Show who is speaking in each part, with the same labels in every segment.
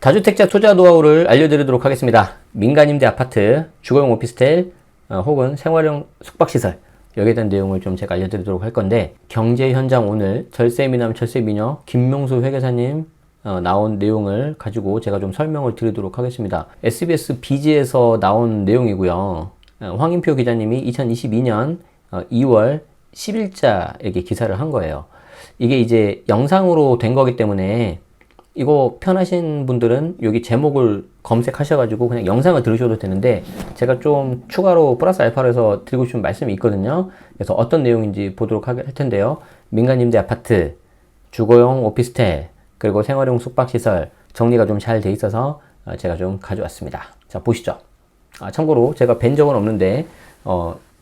Speaker 1: 다주택자 투자 노하우를 알려드리도록 하겠습니다. 민간임대 아파트, 주거용 오피스텔, 혹은 생활용 숙박시설, 여기에 대한 내용을 좀 제가 알려드리도록 할 건데, 경제 현장 오늘 절세미남 철세미녀 김명수 회계사님 나온 내용을 가지고 제가 좀 설명을 드리도록 하겠습니다. SBS 비지에서 나온 내용이고요. 황인표 기자님이 2022년 2월 10일자에게 기사를 한 거예요. 이게 이제 영상으로 된 거기 때문에 이거 편하신 분들은 여기 제목을 검색하셔가지고 그냥 영상을 들으셔도 되는데, 제가 좀 추가로 플러스 알파로 해서 드리고 싶은 말씀이 있거든요. 그래서 어떤 내용인지 보도록 할 텐데요. 민간임대 아파트, 주거용 오피스텔, 그리고 생활용 숙박시설 정리가 좀 잘 돼 있어서 제가 좀 가져왔습니다. 자, 보시죠. 참고로 제가 뵌 적은 없는데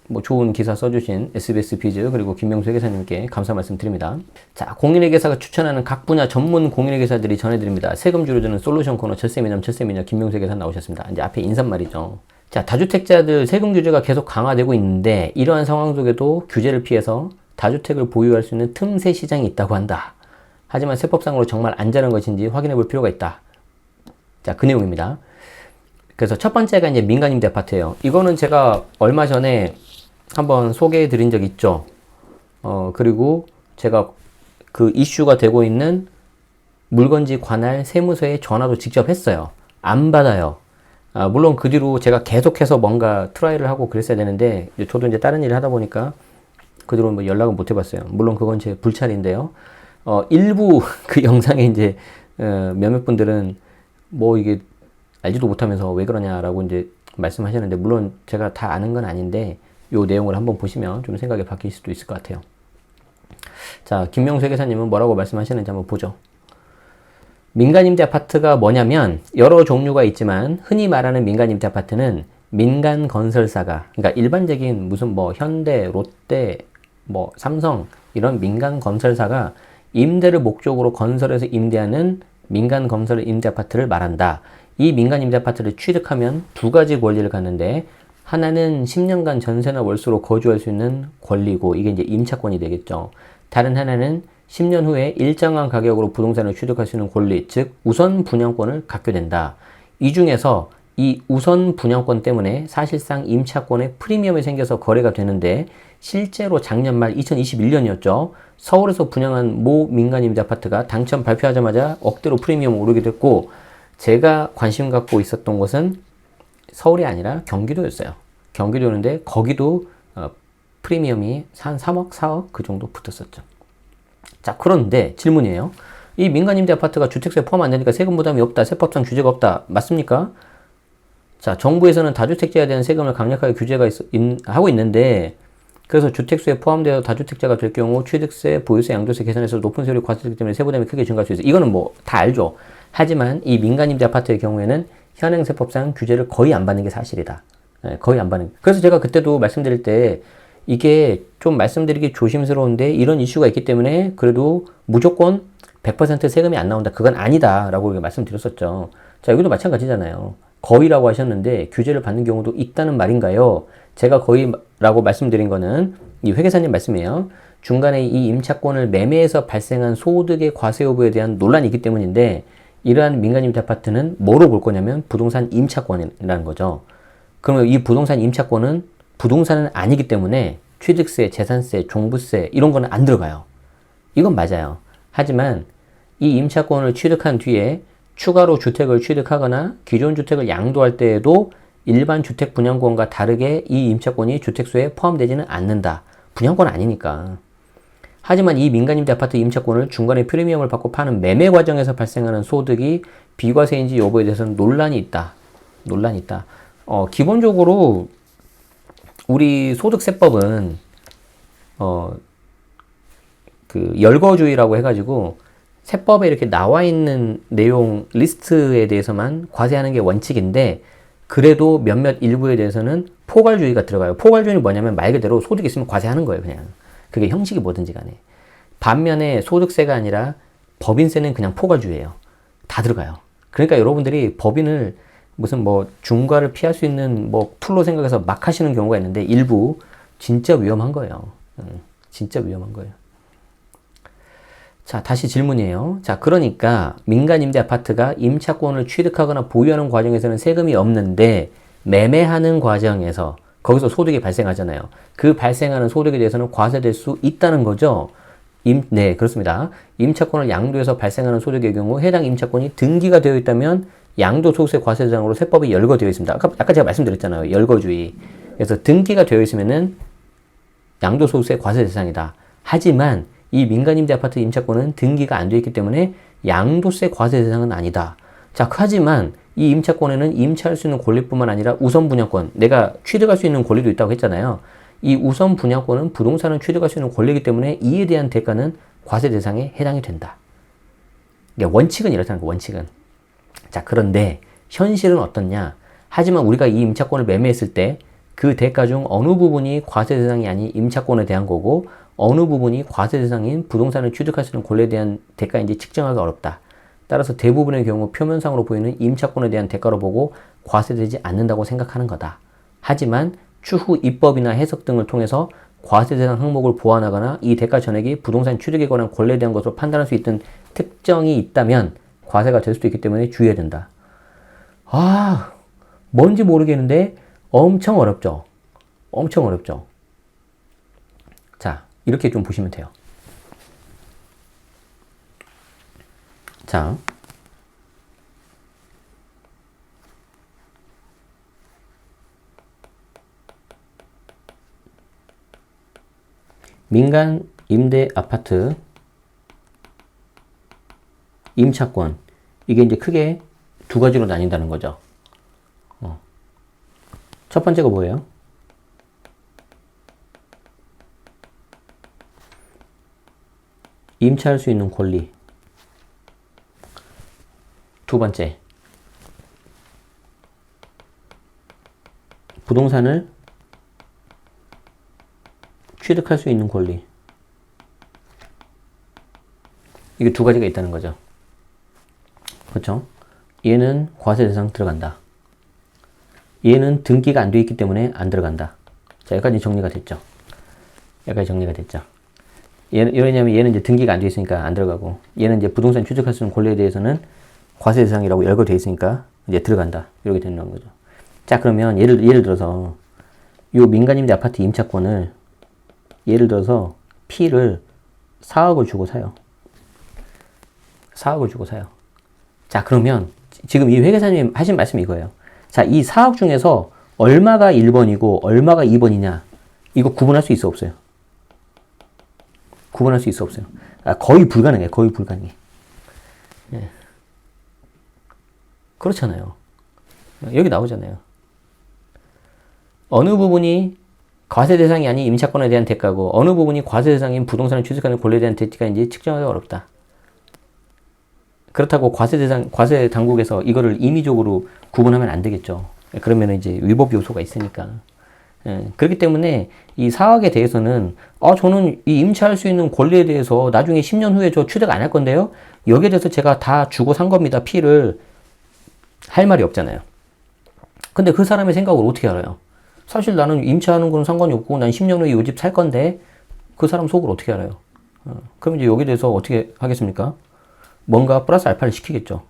Speaker 1: 뭐 좋은 기사 써주신 SBS 비즈 그리고 김명수 회계사님께 감사 말씀 드립니다. 자, 공인회계사가 추천하는 각 분야 전문 공인회계사들이 전해드립니다. 세금 줄여주는 솔루션 코너 철세미남 철세미녀 김명수 회계사 나오셨습니다. 이제 앞에 인사말이죠. 자, 다주택자들 세금 규제가 계속 강화되고 있는데, 이러한 상황 속에도 규제를 피해서 다주택을 보유할 수 있는 틈새 시장이 있다고 한다. 하지만 세법상으로 정말 안전한 것인지 확인해 볼 필요가 있다. 자, 그 내용입니다. 그래서 첫 번째가 이제 민간임대 아파트예요. 이거는 제가 얼마 전에 한번 소개해 드린 적 있죠. 그리고 제가 그 이슈가 되고 있는 물건지 관할 세무서에 전화도 직접 했어요. 안 받아요. 물론 그 뒤로 제가 계속해서 뭔가 트라이를 하고 그랬어야 되는데, 저도 이제 다른 일을 하다 보니까 그 뒤로 뭐 연락은 못 해봤어요. 물론 그건 제 불찰인데요. 일부 그 영상에 이제 몇몇 분들은 뭐 이게 알지도 못하면서 왜 그러냐라고 이제 말씀하셨는데, 물론 제가 다 아는 건 아닌데 요 내용을 한번 보시면 좀 생각이 바뀔 수도 있을 것 같아요. 자, 김명수 회계사님은 뭐라고 말씀하시는지 한번 보죠. 민간임대 아파트가 뭐냐면 여러 종류가 있지만, 흔히 말하는 민간임대 아파트는 민간 건설사가, 그러니까 일반적인 무슨 뭐 현대, 롯데, 뭐 삼성 이런 민간 건설사가 임대를 목적으로 건설해서 임대하는 민간 건설 임대 아파트를 말한다. 이 민간 임대 아파트를 취득하면 두 가지 권리를 갖는데, 하나는 10년간 전세나 월수로 거주할 수 있는 권리고, 이게 이제 임차권이 되겠죠. 다른 하나는 10년 후에 일정한 가격으로 부동산을 취득할 수 있는 권리, 즉 우선 분양권을 갖게 된다. 이 중에서 이 우선 분양권 때문에 사실상 임차권에 프리미엄이 생겨서 거래가 되는데, 실제로 작년 말 2021년이었죠. 서울에서 분양한 모 민간임대 아파트가 당첨 발표하자마자 억대로 프리미엄 오르게 됐고, 제가 관심 갖고 있었던 곳은 서울이 아니라 경기도였어요. 경기도였는데 거기도 프리미엄이 한 3억, 4억 그 정도 붙었었죠. 자, 그런데 질문이에요. 이 민간임대 아파트가 주택세 포함 안 되니까 세금 부담이 없다, 세법상 규제가 없다, 맞습니까? 자, 정부에서는 다주택자에 대한 세금을 강력하게 하고 있는데, 그래서 주택수에 포함되어 다주택자가 될 경우 취득세, 보유세, 양도세 계산해서 높은 세율이 과세되기 때문에 세부담이 크게 증가할 수 있어요. 이거는 뭐 다 알죠. 하지만 이 민간임대 아파트의 경우에는 현행세법상 규제를 거의 안 받는 게 사실이다. 거의 안 받는. 그래서 제가 그때도 말씀드릴 때 이게 좀 말씀드리기 조심스러운데, 이런 이슈가 있기 때문에 그래도 무조건 100% 세금이 안 나온다, 그건 아니다 라고 말씀드렸었죠. 자, 여기도 마찬가지잖아요. 거의라고 하셨는데 규제를 받는 경우도 있다는 말인가요? 제가 거의라고 말씀드린 거는 이 회계사님 말씀이에요. 중간에 이 임차권을 매매해서 발생한 소득의 과세 여부에 대한 논란이 있기 때문인데, 이러한 민간임대 아파트는 뭐로 볼 거냐면 부동산 임차권이라는 거죠. 그러면 이 부동산 임차권은 부동산은 아니기 때문에 취득세, 재산세, 종부세 이런 거는 안 들어가요. 이건 맞아요. 하지만 이 임차권을 취득한 뒤에 추가로 주택을 취득하거나 기존 주택을 양도할 때에도 일반 주택 분양권과 다르게 이 임차권이 주택수에 포함되지는 않는다. 분양권은 아니니까. 하지만 이 민간임대 아파트 임차권을 중간에 프리미엄을 받고 파는 매매 과정에서 발생하는 소득이 비과세인지 여부에 대해서는 논란이 있다. 논란이 있다. 기본적으로 우리 소득세법은 그 열거주의라고 해가지고 세법에 이렇게 나와 있는 내용 리스트에 대해서만 과세하는 게 원칙인데, 그래도 몇몇 일부에 대해서는 포괄주의가 들어가요. 포괄주의는 뭐냐면 말 그대로 소득이 있으면 과세하는 거예요, 그냥. 그게 형식이 뭐든지 간에. 반면에 소득세가 아니라 법인세는 그냥 포괄주의예요. 다 들어가요. 그러니까 여러분들이 법인을 무슨 뭐 중과를 피할 수 있는 뭐 툴로 생각해서 막 하시는 경우가 있는데, 일부 진짜 위험한 거예요. 진짜 위험한 거예요. 자, 다시 질문이에요. 자, 그러니까 민간임대 아파트가 임차권을 취득하거나 보유하는 과정에서는 세금이 없는데 매매하는 과정에서 거기서 소득이 발생하잖아요. 그 발생하는 소득에 대해서는 과세될 수 있다는 거죠. 네, 그렇습니다. 임차권을 양도해서 발생하는 소득의 경우 해당 임차권이 등기가 되어 있다면 양도소득세 과세 대상으로 세법이 열거되어 있습니다. 아까 제가 말씀드렸잖아요. 열거주의. 그래서 등기가 되어 있으면은 양도소득세 과세 대상이다. 하지만 이 민간임대 아파트 임차권은 등기가 안 되어 있기 때문에 양도세 과세 대상은 아니다. 자, 하지만 이 임차권에는 임차할 수 있는 권리뿐만 아니라 우선 분양권, 내가 취득할 수 있는 권리도 있다고 했잖아요. 이 우선 분양권은 부동산을 취득할 수 있는 권리이기 때문에 이에 대한 대가는 과세 대상에 해당이 된다. 원칙은 이렇다는 거, 원칙은. 자, 그런데 현실은 어떻냐? 하지만 우리가 이 임차권을 매매했을 때 그 대가 중 어느 부분이 과세 대상이 아닌 임차권에 대한 거고 어느 부분이 과세 대상인 부동산을 취득할 수 있는 권리에 대한 대가인지 측정하기 어렵다. 따라서 대부분의 경우 표면상으로 보이는 임차권에 대한 대가로 보고 과세되지 않는다고 생각하는 거다. 하지만 추후 입법이나 해석 등을 통해서 과세 대상 항목을 보완하거나 이 대가 전액이 부동산 취득에 관한 권리에 대한 것으로 판단할 수 있는 특정이 있다면 과세가 될 수도 있기 때문에 주의해야 된다. 아, 뭔지 모르겠는데 엄청 어렵죠. 엄청 어렵죠. 자, 이렇게 좀 보시면 돼요. 자, 민간 임대 아파트 임차권, 이게 이제 크게 두 가지로 나뉜다는 거죠. 첫 번째가 뭐예요? 임차할 수 있는 권리. 두 번째, 부동산을 취득할 수 있는 권리. 이게 두 가지가 있다는 거죠. 그렇죠? 얘는 과세 대상 들어간다. 얘는 등기가 안 돼 있기 때문에 안 들어간다. 자, 여기까지 정리가 됐죠. 여기까지 정리가 됐죠. 왜냐면 얘는 이제 등기가 안 돼 있으니까 안 들어가고, 얘는 이제 부동산 취득할 수 있는 권리에 대해서는 과세 대상이라고 열거되어 있으니까 이제 들어간다. 이렇게 되는 거죠. 자, 그러면 예를 들어서 요 민간임대 아파트 임차권을 예를 들어서 P를 4억을 주고 사요. 4억을 주고 사요. 자, 그러면 지금 이 회계사님 하신 말씀이 이거예요. 자, 이 4억 중에서 얼마가 1번이고 얼마가 2번이냐, 이거 구분할 수 있어 없어요? 구분할 수 있어 없어요? 아, 거의 불가능해. 거의 불가능해. 예. 그렇잖아요. 여기 나오잖아요. 어느 부분이 과세 대상이 아닌 임차권에 대한 대가고 어느 부분이 과세 대상인 부동산을 취득하는 권리에 대한 대가인지 측정하기가 어렵다. 그렇다고 과세 당국에서 이거를 임의적으로 구분하면 안 되겠죠. 그러면 이제 위법 요소가 있으니까. 예, 그렇기 때문에 이 사학에 대해서는 저는 이 임차할 수 있는 권리에 대해서 나중에 10년 후에 저 취득 안 할 건데요. 여기에 대해서 제가 다 주고 산 겁니다. P를 할 말이 없잖아요. 근데 그 사람의 생각을 어떻게 알아요? 사실 나는 임차하는 거는 상관이 없고 난 10년 후에 이 집 살 건데 그 사람 속을 어떻게 알아요? 그럼 이제 여기에 대해서 어떻게 하겠습니까? 뭔가 플러스 알파를 시키겠죠.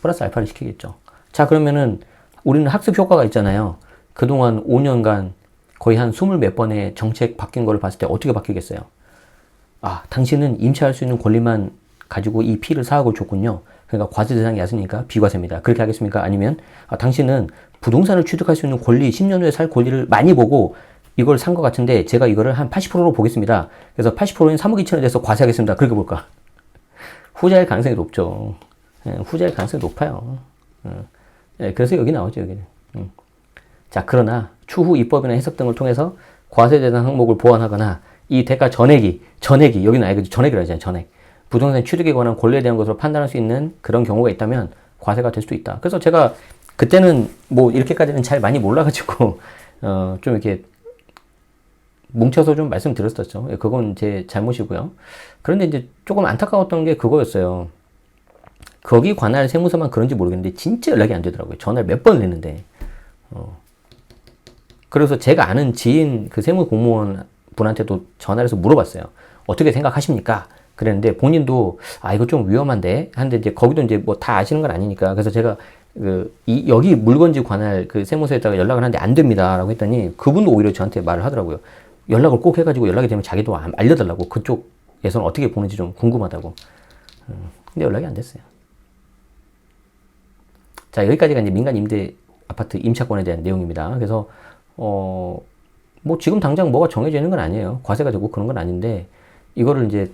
Speaker 1: 플러스 알파를 시키겠죠. 자, 그러면은 우리는 학습 효과가 있잖아요. 그동안 5년간 거의 한 20 몇 번의 정책 바뀐 걸 봤을 때 어떻게 바뀌겠어요? 아, 당신은 임차할 수 있는 권리만 가지고 이 P를 4억을 줬군요. 그러니까 과세 대상이 얕으니까 비과세입니다. 그렇게 하겠습니까? 아니면 당신은 부동산을 취득할 수 있는 권리, 10년 후에 살 권리를 많이 보고 이걸 산 것 같은데 제가 이거를 한 80%로 보겠습니다. 그래서 80%인 3억 2천에 대해서 과세하겠습니다. 그렇게 볼까? 후자일 가능성이 높죠. 후자일 가능성이 높아요. 그래서 여기 나오죠, 여기는. 자, 그러나 추후 입법이나 해석 등을 통해서 과세 대상 항목을 보완하거나 이 대가 전액이 여기 나와야겠죠. 전액이라고 하잖아요. 전액. 부동산 취득에 관한 권리에 대한 것으로 판단할 수 있는 그런 경우가 있다면 과세가 될 수도 있다. 그래서 제가 그때는 뭐 이렇게까지는 잘 많이 몰라가지고 좀 이렇게 뭉쳐서 좀 말씀드렸었죠. 그건 제 잘못이고요. 그런데 이제 조금 안타까웠던 게 그거였어요. 거기 관할 세무서만 그런지 모르겠는데 진짜 연락이 안 되더라고요. 전화를 몇 번을 했는데. 그래서 제가 아는 지인 그 세무 공무원 분한테도 전화를 해서 물어봤어요. 어떻게 생각하십니까? 그랬는데 본인도 이거 좀 위험한데 하는데 이제 거기도 이제 뭐 다 아시는 건 아니니까 그래서 제가 여기 물건지 관할 그 세무서에다가 연락을 하는데 안 됩니다라고 했더니 그분도 오히려 저한테 말을 하더라고요. 연락을 꼭 해가지고 연락이 되면 자기도 알려달라고 그쪽에서는 어떻게 보는지 좀 궁금하다고. 근데 연락이 안 됐어요. 자, 여기까지가 이제 민간 임대 아파트 임차권에 대한 내용입니다. 그래서 뭐 지금 당장 뭐가 정해져 있는 건 아니에요. 과세가 되고 그런 건 아닌데 이거를 이제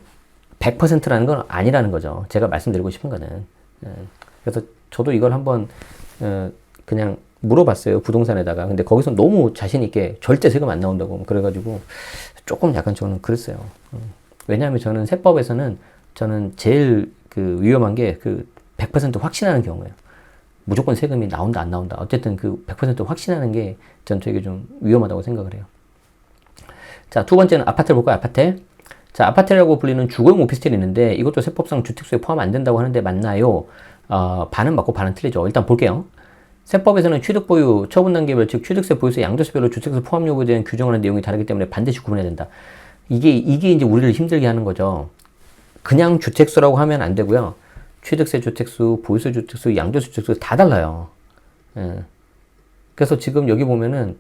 Speaker 1: 100%라는 건 아니라는 거죠. 제가 말씀드리고 싶은 거는. 그래서 저도 이걸 한번 그냥 물어봤어요. 부동산에다가. 근데 거기서 너무 자신 있게 절대 세금 안 나온다고 그래가지고 조금 약간 저는 그랬어요. 왜냐하면 저는 세법에서는 저는 제일 그 위험한 게 그 100% 확신하는 경우예요. 무조건 세금이 나온다 안 나온다. 어쨌든 그 100% 확신하는 게 전 되게 좀 위험하다고 생각을 해요. 자, 두 번째는 아파트를 볼까요? 아파트. 자, 아파트라고 불리는 주거용 오피스텔이 있는데 이것도 세법상 주택수에 포함 안 된다고 하는데 맞나요? 반은 맞고 반은 틀리죠. 일단 볼게요. 세법에서는 취득보유, 처분단계별, 즉 취득세, 보유세, 양도세별로 주택수 포함 여부에 대한 규정하는 내용이 다르기 때문에 반드시 구분해야 된다. 이게 이제 우리를 힘들게 하는 거죠. 그냥 주택수라고 하면 안 되고요. 취득세 주택수, 보유세 주택수, 양도세 주택수 다 달라요. 그래서 지금 여기 보면은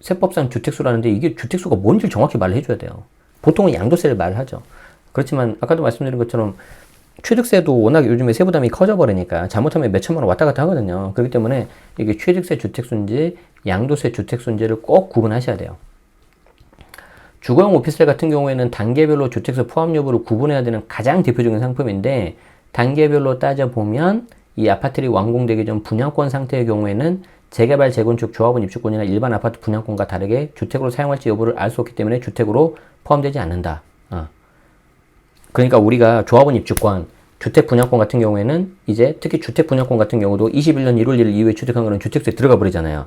Speaker 1: 세법상 주택수라는데 이게 주택수가 뭔지 정확히 말을 해줘야 돼요. 보통은 양도세를 말을 하죠. 그렇지만 아까도 말씀드린 것처럼 취득세도 워낙 요즘에 세부담이 커져버리니까 잘못하면 몇 천만 원 왔다 갔다 하거든요. 그렇기 때문에 이게 취득세 주택수인지 양도세 주택수인지를 꼭 구분하셔야 돼요. 주거용 오피스텔 같은 경우에는 단계별로 주택수 포함 여부를 구분해야 되는 가장 대표적인 상품인데 단계별로 따져보면 이 아파트들이 완공되기 전 분양권 상태의 경우에는 재개발, 재건축, 조합원 입주권이나 일반 아파트 분양권과 다르게 주택으로 사용할지 여부를 알 수 없기 때문에 주택으로 포함되지 않는다. 그러니까 우리가 조합원 입주권, 주택 분양권 같은 경우에는 이제 특히 주택 분양권 같은 경우도 21년 1월 1일 이후에 취득한 거는 주택수에 들어가 버리잖아요.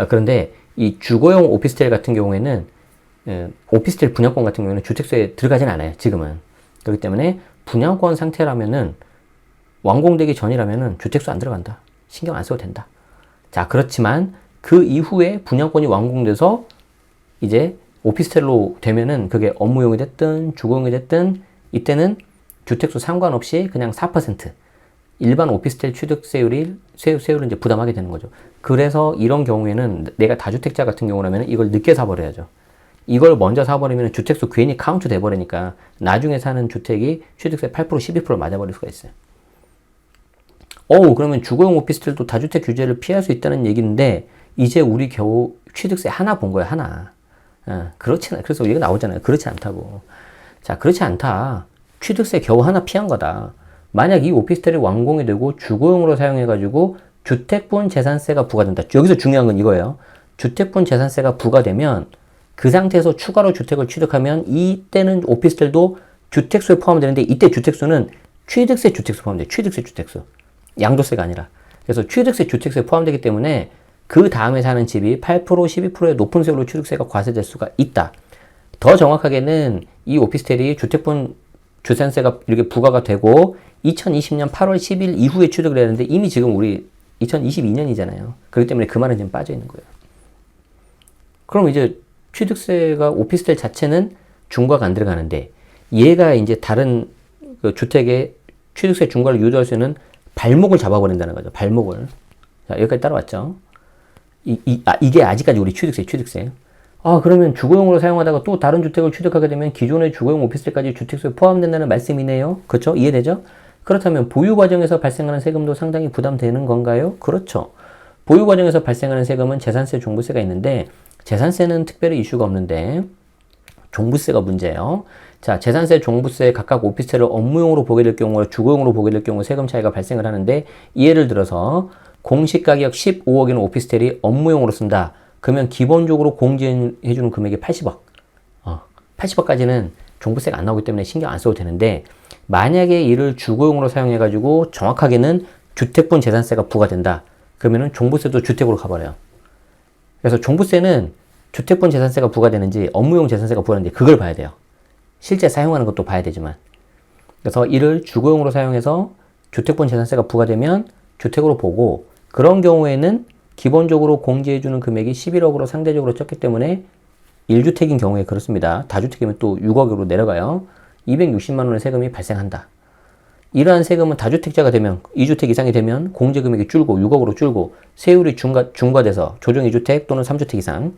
Speaker 1: 그런데 이 주거용 오피스텔 같은 경우에는 오피스텔 분양권 같은 경우에는 주택수에 들어가진 않아요. 지금은. 그렇기 때문에 분양권 상태라면은 완공되기 전이라면은 주택수 안 들어간다. 신경 안 써도 된다. 자, 그렇지만 그 이후에 분양권이 완공돼서 이제 오피스텔로 되면은 그게 업무용이 됐든 주거용이 됐든 이때는 주택수 상관없이 그냥 4% 일반 오피스텔 취득세율을 이제 부담하게 되는 거죠. 그래서 이런 경우에는 내가 다주택자 같은 경우라면 이걸 늦게 사버려야죠. 이걸 먼저 사버리면 주택수 괜히 카운트 돼버리니까 나중에 사는 주택이 취득세 8%, 12% 맞아버릴 수가 있어요. 그러면 주거용 오피스텔도 다주택 규제를 피할 수 있다는 얘기인데 이제 우리 겨우 취득세 하나 본 거야, 하나. 그렇지 않아. 그래서 얘기가 나오잖아요. 그렇지 않다고. 자, 그렇지 않다. 취득세 겨우 하나 피한 거다. 만약 이 오피스텔이 완공이 되고 주거용으로 사용해가지고 주택분 재산세가 부과된다. 여기서 중요한 건 이거예요. 주택분 재산세가 부과되면 그 상태에서 추가로 주택을 취득하면 이때는 오피스텔도 주택수에 포함되는데 이때 주택수는 취득세 주택수 포함돼요. 취득세 주택수. 양도세가 아니라. 그래서 취득세 주택수에 포함되기 때문에 그 다음에 사는 집이 8%, 12%의 높은 세율로 취득세가 과세될 수가 있다. 더 정확하게는 이 오피스텔이 주택분 재산세가 이렇게 부과가 되고 2020년 8월 10일 이후에 취득을 해야 되는데 이미 지금 우리 2022년이잖아요. 그렇기 때문에 그 말은 지금 빠져 있는 거예요. 그럼 이제 취득세가 오피스텔 자체는 중과가 안 들어가는데 얘가 이제 다른 그 주택의 취득세 중과를 유도할 수 있는 발목을 잡아버린다는 거죠. 발목을. 자, 여기까지 따라왔죠. 이게 아직까지 우리 취득세. 그러면 주거용으로 사용하다가 또 다른 주택을 취득하게 되면 기존의 주거용 오피스텔까지 주택수에 포함된다는 말씀이네요. 그렇죠? 이해되죠? 그렇다면 보유 과정에서 발생하는 세금도 상당히 부담되는 건가요? 그렇죠. 보유 과정에서 발생하는 세금은 재산세, 종부세가 있는데 재산세는 특별히 이슈가 없는데 종부세가 문제예요. 자, 재산세, 종부세 각각 오피스텔을 업무용으로 보게 될 경우와 주거용으로 보게 될 경우 세금 차이가 발생을 하는데 예를 들어서 공시가격 15억이는 오피스텔이 업무용으로 쓴다. 그러면 기본적으로 공제해주는 금액이 80억. 80억까지는 종부세가 안 나오기 때문에 신경 안 써도 되는데 만약에 이를 주거용으로 사용해가지고 정확하게는 주택분 재산세가 부과된다. 그러면은 종부세도 주택으로 가버려요. 그래서 종부세는 주택분 재산세가 부과되는지 업무용 재산세가 부과되는지 그걸 봐야 돼요. 실제 사용하는 것도 봐야 되지만. 그래서 이를 주거용으로 사용해서 주택분 재산세가 부과되면 주택으로 보고 그런 경우에는 기본적으로 공제해주는 금액이 11억으로 상대적으로 적기 때문에 1주택인 경우에 그렇습니다. 다주택이면 또 6억으로 내려가요. 260만 원의 세금이 발생한다. 이러한 세금은 다주택자가 되면 2주택 이상이 되면 공제금액이 줄고 6억으로 줄고 세율이 중과돼서 조정 2주택 또는 3주택 이상.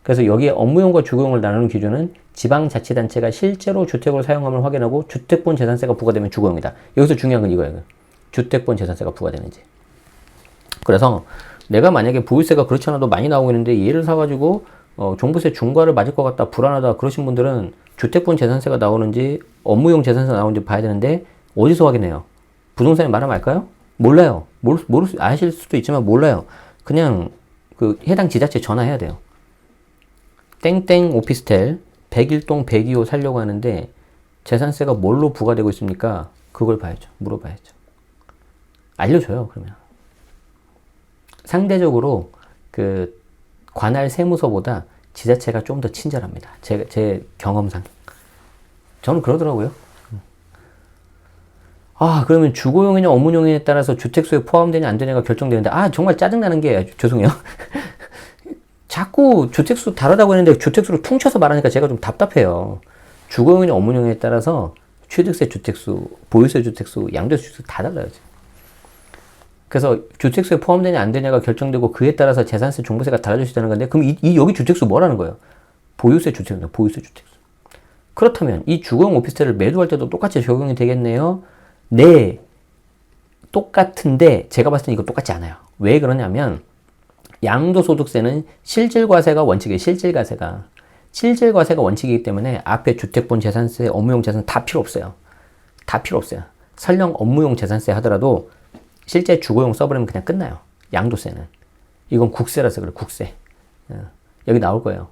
Speaker 1: 그래서 여기에 업무용과 주거용을 나누는 기준은 지방자치단체가 실제로 주택으로 사용함을 확인하고 주택본 재산세가 부과되면 주거용이다. 여기서 중요한 건 이거예요. 주택본 재산세가 부과되는지. 그래서 내가 만약에 보유세가 그렇지 않아도 많이 나오고 있는데 얘를 사가지고 종부세 중과를 맞을 것 같다, 불안하다 그러신 분들은 주택본 재산세가 나오는지 업무용 재산세가 나오는지 봐야 되는데 어디서 확인해요? 부동산에 말하면 알까요? 몰라요. 아실 수도 있지만 몰라요. 그냥 그 해당 지자체 전화해야 돼요. 땡땡 오피스텔 101동 102호 살려고 하는데 재산세가 뭘로 부과되고 있습니까? 그걸 봐야죠. 물어봐야죠. 알려줘요, 그러면. 상대적으로 그 관할 세무서보다 지자체가 좀 더 친절합니다. 제 경험상. 저는 그러더라고요. 그러면 주거용이냐 업무용에 따라서 주택수에 포함되냐 안 되냐가 결정되는데, 정말 짜증나는 게, 죄송해요. 자꾸 주택수 다르다고 했는데 주택수를 퉁쳐서 말하니까 제가 좀 답답해요. 주거용이냐 업무용에 따라서 취득세 주택수, 보유세 주택수, 양도세 주택수 다 달라요. 그래서 주택수에 포함되냐 안 되냐가 결정되고 그에 따라서 재산세, 종부세가 달라질 수 있다는 건데, 그럼 여기 주택수 뭐라는 거예요? 보유세 주택수입니다. 보유세 주택수. 그렇다면 이 주거용 오피스텔을 매도할 때도 똑같이 적용이 되겠네요? 네, 똑같은데 제가 봤을 때 이거 똑같지 않아요. 왜 그러냐면 양도소득세는 실질과세가 원칙이에요. 실질과세가 원칙이기 때문에 앞에 주택본 재산세, 업무용 재산세 다 필요 없어요. 다 필요 없어요. 설령 업무용 재산세 하더라도 실제 주거용 써버리면 그냥 끝나요. 양도세는. 이건 국세라서 그래, 국세. 여기 나올 거예요.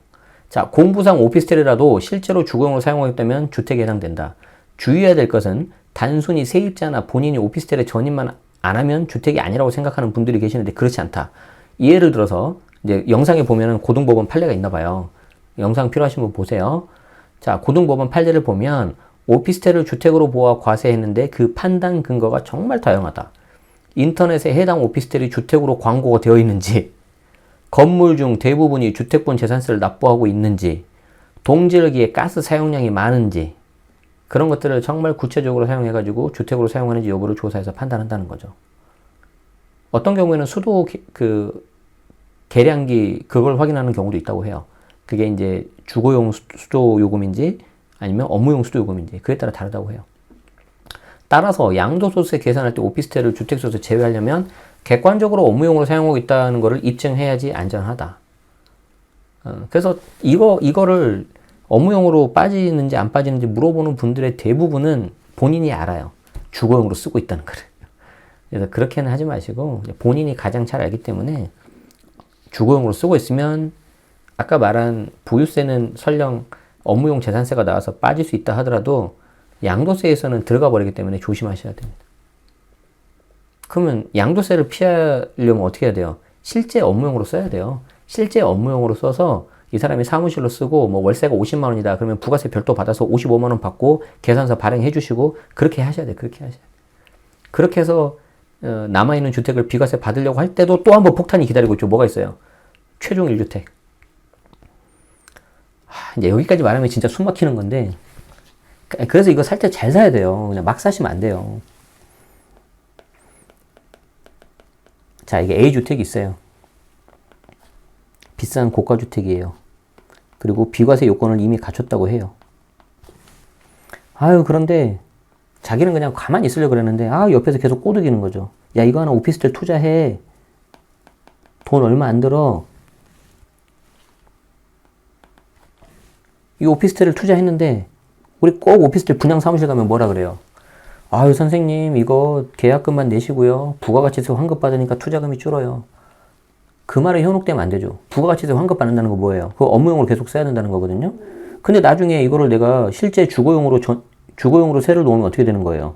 Speaker 1: 자, 공부상 오피스텔이라도 실제로 주거용으로 사용하겠다면 주택에 해당된다. 주의해야 될 것은 단순히 세입자나 본인이 오피스텔에 전입만 안 하면 주택이 아니라고 생각하는 분들이 계시는데 그렇지 않다. 예를 들어서 이제 영상에 보면은 고등법원 판례가 있나 봐요. 영상 필요하신 분 보세요. 자, 고등법원 판례를 보면 오피스텔을 주택으로 보아 과세했는데 그 판단 근거가 정말 다양하다. 인터넷에 해당 오피스텔이 주택으로 광고가 되어 있는지, 건물 중 대부분이 주택본 재산세를 납부하고 있는지, 동지르기에 가스 사용량이 많은지, 그런 것들을 정말 구체적으로 사용해가지고 주택으로 사용하는지 여부를 조사해서 판단한다는 거죠. 어떤 경우에는 수도 계량기 그걸 확인하는 경우도 있다고 해요. 그게 이제 주거용 수도 요금인지 아니면 업무용 수도 요금인지 그에 따라 다르다고 해요. 따라서 양도소득세 계산할 때 오피스텔을 주택수에서 제외하려면 객관적으로 업무용으로 사용하고 있다는 것을 입증해야지 안전하다. 그래서 이거를 업무용으로 빠지는지 안 빠지는지 물어보는 분들의 대부분은 본인이 알아요. 주거용으로 쓰고 있다는 거를. 그래서 그렇게는 하지 마시고 본인이 가장 잘 알기 때문에 주거용으로 쓰고 있으면 아까 말한 보유세는 설령 업무용 재산세가 나와서 빠질 수 있다 하더라도 양도세에서는 들어가 버리기 때문에 조심하셔야 됩니다. 그러면 양도세를 피하려면 어떻게 해야 돼요? 실제 업무용으로 써야 돼요. 실제 업무용으로 써서 이 사람이 사무실로 쓰고 뭐 월세가 50만 원이다. 그러면 부가세 별도 받아서 55만 원 받고 계산서 발행해 주시고 그렇게 하셔야 돼요. 그렇게 하셔야 돼요. 그렇게 해서 남아있는 주택을 비과세 받으려고 할 때도 또 한 번 폭탄이 기다리고 있죠. 뭐가 있어요? 최종 1주택. 이제 여기까지 말하면 진짜 숨 막히는 건데 그래서 이거 살 때 잘 사야 돼요. 그냥 막 사시면 안 돼요. 자, 이게 A주택이 있어요. 비싼 고가주택이에요. 그리고 비과세 요건을 이미 갖췄다고 해요. 그런데 자기는 그냥 가만히 있으려고 그랬는데 옆에서 계속 꼬드기는 거죠. 야, 이거 하나 오피스텔 투자해. 돈 얼마 안 들어. 이 오피스텔을 투자했는데 우리 꼭 오피스텔 분양 사무실 가면 뭐라 그래요? 선생님 이거 계약금만 내시고요. 부가가치세 환급 받으니까 투자금이 줄어요. 그 말에 현혹되면 안 되죠. 부가가치세 환급 받는다는 거 뭐예요? 그거 업무용으로 계속 써야 된다는 거거든요. 근데 나중에 이거를 내가 실제 주거용으로 세를 놓으면 어떻게 되는 거예요?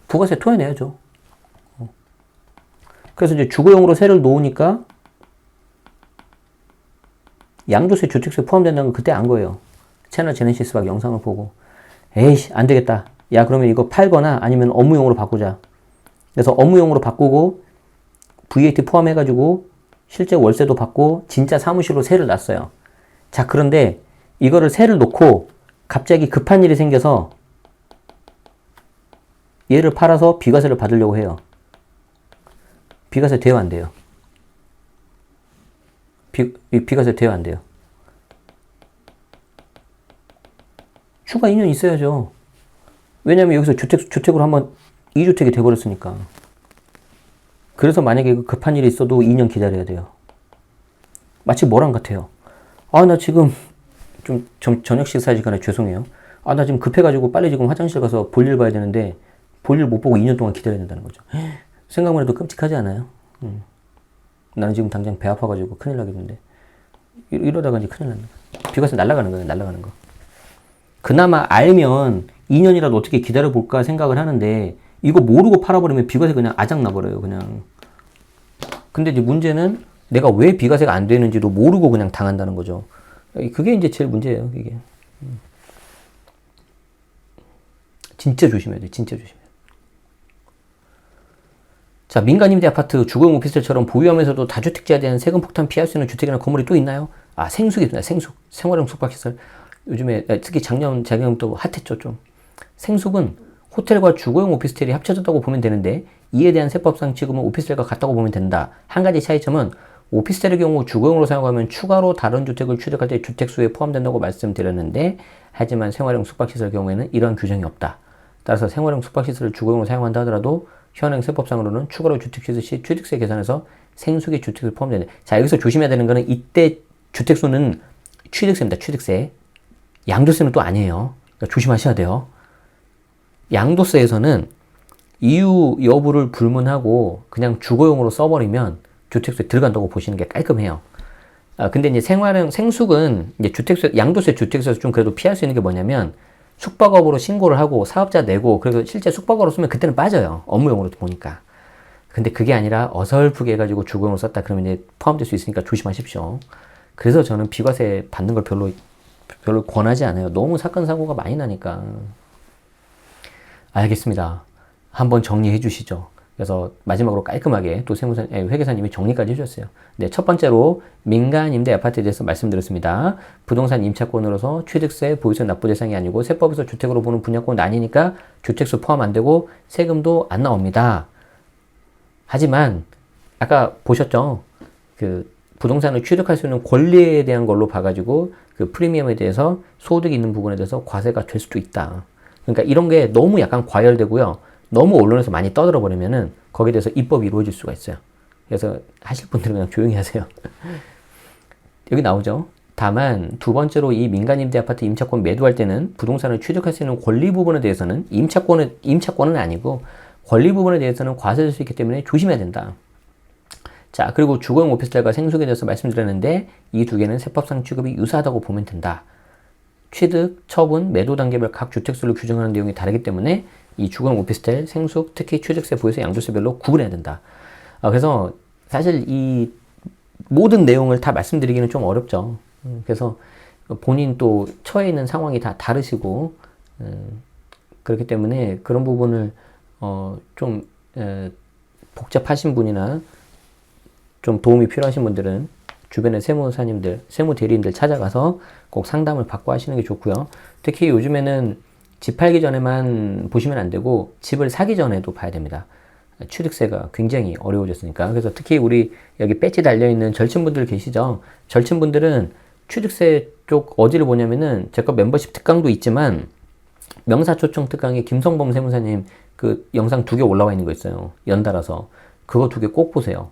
Speaker 1: 부가세 토해내야죠. 그래서 이제 주거용으로 세를 놓으니까 양도세, 주택세 포함된다는 건 그때 안 거예요. 채널 제네시스 막 영상을 보고 에이씨 안 되겠다. 야, 그러면 이거 팔거나 아니면 업무용으로 바꾸자. 그래서 업무용으로 바꾸고 VAT 포함해가지고 실제 월세도 받고 진짜 사무실로 세를 놨어요. 자, 그런데 이거를 세를 놓고 갑자기 급한 일이 생겨서 얘를 팔아서 비과세를 받으려고 해요. 비과세 돼요, 안 돼요? 비과세 돼요, 안 돼요? 추가 2년 있어야죠. 왜냐면 여기서 주택으로 한번 2주택이 돼버렸으니까. 그래서 만약에 급한 일이 있어도 2년 기다려야 돼요. 마치 뭐랑 같아요. 아, 나 지금 저녁 식사 시간에 죄송해요. 아, 나 지금 급해가지고 빨리 지금 화장실 가서 볼일 봐야 되는데 볼일 못 보고 2년 동안 기다려야 된다는 거죠. 생각만 해도 끔찍하지 않아요? 나는 지금 당장 배 아파가지고 큰일 나겠는데. 이러다가 이제 큰일 난다. 비과세 날아가는 거예요, 날아가는 거. 그나마 알면 2년이라도 어떻게 기다려볼까 생각을 하는데 이거 모르고 팔아버리면 비과세 그냥 아작나버려요, 그냥. 근데 이제 문제는 내가 왜 비과세가 안 되는지도 모르고 그냥 당한다는 거죠. 그게 이제 제일 문제예요, 이게. 진짜 조심해야 돼, 진짜 조심해야 돼. 자, 민간임대 아파트, 주거용 오피스텔처럼 보유하면서도 다주택자에 대한 세금 폭탄 피할 수 있는 주택이나 건물이 또 있나요? 아, 생숙이 있습니다. 생숙. 생활용 숙박시설. 요즘에 특히 작년부터 핫했죠, 좀. 생숙은 호텔과 주거용 오피스텔이 합쳐졌다고 보면 되는데 이에 대한 세법상 지금은 오피스텔과 같다고 보면 된다. 한 가지 차이점은 오피스텔의 경우 주거용으로 사용하면 추가로 다른 주택을 취득할 때 주택수에 포함된다고 말씀드렸는데 하지만 생활용 숙박시설 경우에는 이러한 규정이 없다. 따라서 생활용 숙박시설을 주거용으로 사용한다 하더라도 현행 세법상으로는 추가로 주택 취득 시 취득세 계산에서 생수기 주택을 포함된다. 자, 여기서 조심해야 되는 거는 이때 주택수는 취득세입니다. 취득세. 양도세는 또 아니에요. 그러니까 조심하셔야 돼요. 양도세에서는 이유 여부를 불문하고 그냥 주거용으로 써버리면 주택수에 들어간다고 보시는 게 깔끔해요. 근데 이제 생활용 생숙은 이제 주택수, 양도세 주택수에서 좀 그래도 피할 수 있는 게 뭐냐면 숙박업으로 신고를 하고 사업자 내고 그래서 실제 숙박업으로 쓰면 그때는 빠져요. 업무용으로 보니까. 근데 그게 아니라 어설프게 해가지고 주거용으로 썼다 그러면 이제 포함될 수 있으니까 조심하십시오. 그래서 저는 비과세 받는 걸 별로 권하지 않아요. 너무 사건 사고가 많이 나니까. 알겠습니다. 한번 정리해 주시죠. 그래서 마지막으로 깔끔하게 또 회계사님이 정리까지 해주셨어요. 네, 첫 번째로 민간 임대 아파트에 대해서 말씀드렸습니다. 부동산 임차권으로서 취득세, 보유세 납부 대상이 아니고 세법에서 주택으로 보는 분양권 아니니까 주택수 포함 안 되고 세금도 안 나옵니다. 하지만 아까 보셨죠? 그 부동산을 취득할 수 있는 권리에 대한 걸로 봐가지고 그 프리미엄에 대해서 소득이 있는 부분에 대해서 과세가 될 수도 있다. 그러니까 이런 게 너무 약간 과열되고요. 너무 언론에서 많이 떠들어 버리면은 거기에 대해서 입법이 이루어질 수가 있어요. 그래서 하실 분들은 그냥 조용히 하세요. 여기 나오죠. 다만 두 번째로 이 민간임대 아파트 임차권 매도할 때는 부동산을 취득할 수 있는 권리 부분에 대해서는 임차권은 아니고 권리 부분에 대해서는 과세될 수 있기 때문에 조심해야 된다. 자, 그리고 주거용 오피스텔과 생숙에 대해서 말씀드렸는데 이 두 개는 세법상 취급이 유사하다고 보면 된다. 취득, 처분, 매도 단계별 각 주택수를 규정하는 내용이 다르기 때문에 이 주거용 오피스텔, 생숙, 특히 취득세, 보유세, 양도세별로 구분해야 된다. 그래서 사실 이 모든 내용을 다 말씀드리기는 좀 어렵죠. 그래서 본인 또 처해 있는 상황이 다 다르시고 그렇기 때문에 그런 부분을 좀 복잡하신 분이나 좀 도움이 필요하신 분들은 주변의 세무사님들, 세무대리인들 찾아가서 꼭 상담을 받고 하시는 게 좋고요. 특히 요즘에는 집 팔기 전에만 보시면 안 되고 집을 사기 전에도 봐야 됩니다. 취득세가 굉장히 어려워졌으니까. 그래서 특히 우리 여기 배지 달려있는 절친분들 계시죠? 절친분들은 취득세 쪽 어디를 보냐면은 제거 멤버십 특강도 있지만 명사초청 특강에 김성범 세무사님 그 영상 2개 올라와 있는 거 있어요. 연달아서. 그거 2개 꼭 보세요.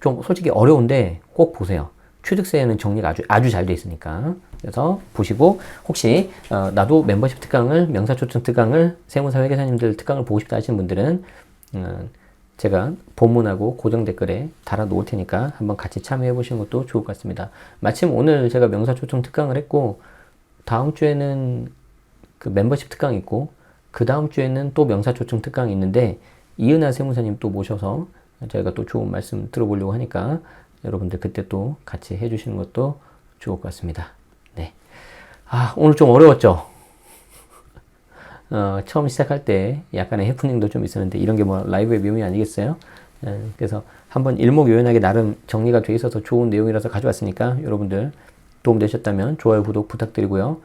Speaker 1: 좀 솔직히 어려운데 꼭 보세요. 취득세에는 정리가 아주 잘 돼 있으니까. 그래서 보시고 혹시 나도 멤버십 특강을 명사초청 특강을 세무사 회계사님들 특강을 보고 싶다 하시는 분들은 제가 본문하고 고정 댓글에 달아 놓을 테니까 한번 같이 참여해 보시는 것도 좋을 것 같습니다. 마침 오늘 제가 명사초청 특강을 했고 다음 주에는 그 멤버십 특강이 있고 그 다음 주에는 또 명사초청 특강이 있는데 이은하 세무사님 또 모셔서 저희가 또 좋은 말씀 들어보려고 하니까 여러분들 그때 또 같이 해주시는 것도 좋을 것 같습니다. 네. 오늘 좀 어려웠죠? 처음 시작할 때 약간의 해프닝도 좀 있었는데 이런 게 뭐 라이브의 묘미 아니겠어요? 그래서 한번 일목요연하게 나름 정리가 돼 있어서 좋은 내용이라서 가져왔으니까 여러분들 도움 되셨다면 좋아요, 구독 부탁드리고요.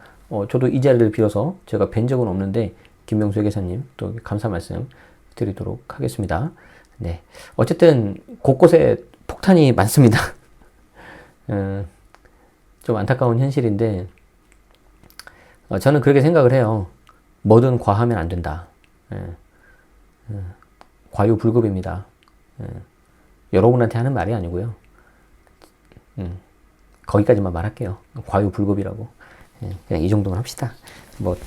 Speaker 1: 저도 이 자리를 빌어서 제가 뵌 적은 없는데 김명수 회계사님 또 감사 말씀 드리도록 하겠습니다. 네, 어쨌든 곳곳에 폭탄이 많습니다. 좀 안타까운 현실인데 저는 그렇게 생각을 해요. 뭐든 과하면 안 된다. 과유불급입니다. 여러분한테 하는 말이 아니고요. 거기까지만 말할게요. 과유불급이라고. 그냥 이 정도만 합시다. 뭐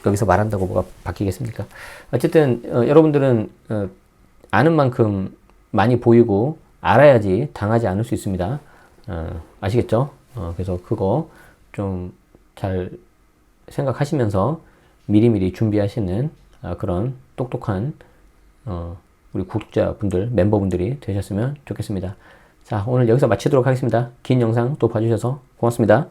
Speaker 1: 여기서 말한다고 뭐가 바뀌겠습니까? 어쨌든 여러분들은 아는 만큼 많이 보이고 알아야지 당하지 않을 수 있습니다. 아시겠죠? 그래서 그거 좀 잘 생각하시면서 미리미리 준비하시는 그런 똑똑한 우리 구독자분들, 멤버분들이 되셨으면 좋겠습니다. 자, 오늘 여기서 마치도록 하겠습니다. 긴 영상 또 봐주셔서 고맙습니다.